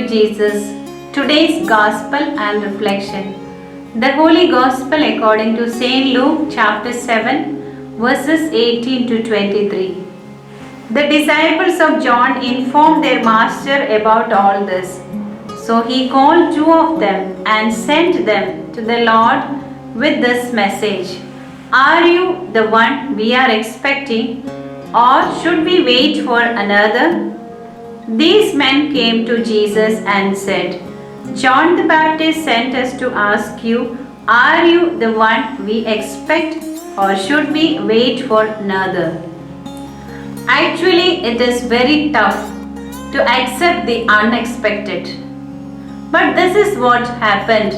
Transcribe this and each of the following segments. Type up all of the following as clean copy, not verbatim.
Jesus. Today's Gospel and Reflection. The Holy Gospel according to St. Luke chapter 7 verses 18 to 23. The disciples of John informed their master about all this. So he called two of them and sent them to the Lord with this message. Are you the one we are expecting, or should we wait for another? These men came to Jesus and said, John the Baptist sent us to ask you, are you the one we expect, or should we wait for another? Actually, it is very tough to accept the unexpected. But this is what happened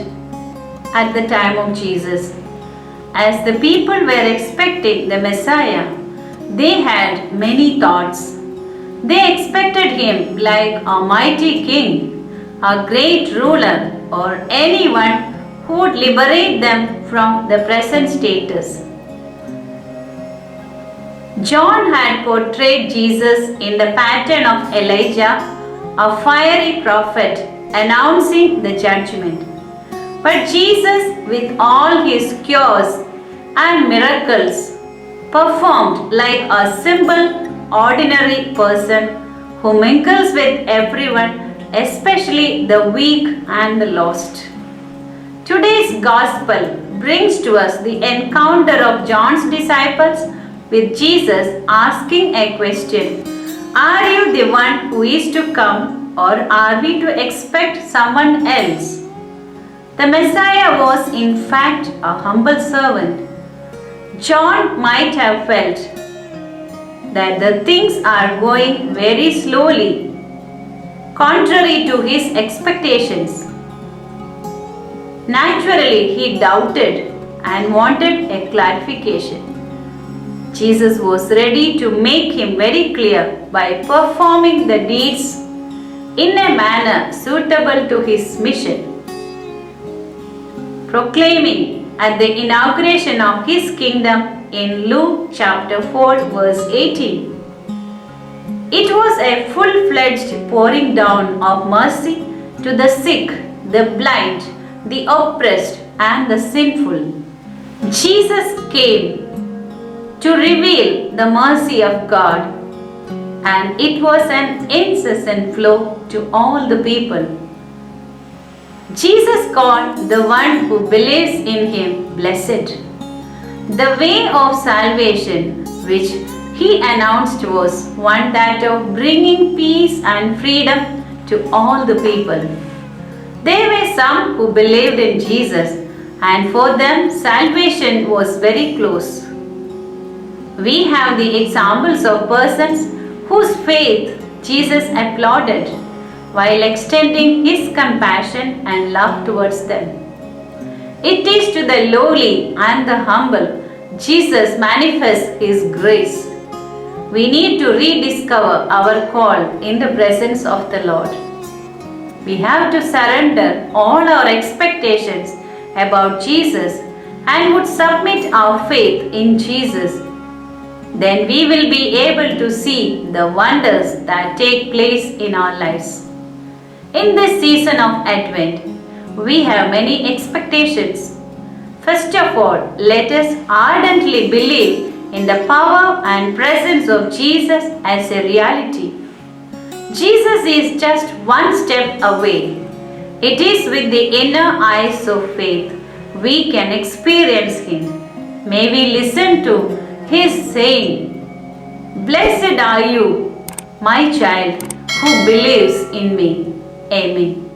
at the time of Jesus. As the people were expecting the Messiah, they had many thoughts. They expected him like a mighty king, a great ruler, or anyone who would liberate them from the present status. John had portrayed Jesus in the pattern of Elijah, a fiery prophet announcing the judgment. But Jesus, with all his cures and miracles, performed like a simple, ordinary person who mingles with everyone, especially the weak and the lost. Today's Gospel brings to us the encounter of John's disciples with Jesus asking a question. Are you the one who is to come, or are we to expect someone else? The Messiah was in fact a humble servant. John might have felt that the things are going very slowly, contrary to his expectations. Naturally, he doubted and wanted a clarification. Jesus was ready to make him very clear by performing the deeds in a manner suitable to his mission. Proclaiming at the inauguration of his kingdom in Luke chapter 4 verse 18. It was a full-fledged pouring down of mercy to the sick, the blind, the oppressed and the sinful. Jesus came to reveal the mercy of God, and it was an incessant flow to all the people. Jesus called the one who believes in him blessed. The way of salvation which he announced was one that of bringing peace and freedom to all the people. There were some who believed in Jesus, and for them salvation was very close. We have the examples of persons whose faith Jesus applauded while extending his compassion and love towards them. It is to the lowly and the humble Jesus manifests his grace. We need to rediscover our call in the presence of the Lord. We have to surrender all our expectations about Jesus and would submit our faith in Jesus. Then we will be able to see the wonders that take place in our lives. In this season of Advent, we have many expectations. First of all, let us ardently believe in the power and presence of Jesus as a reality. Jesus is just one step away. It is with the inner eyes of faith we can experience him. May we listen to his saying, "Blessed are you, my child, who believes in me." Amen.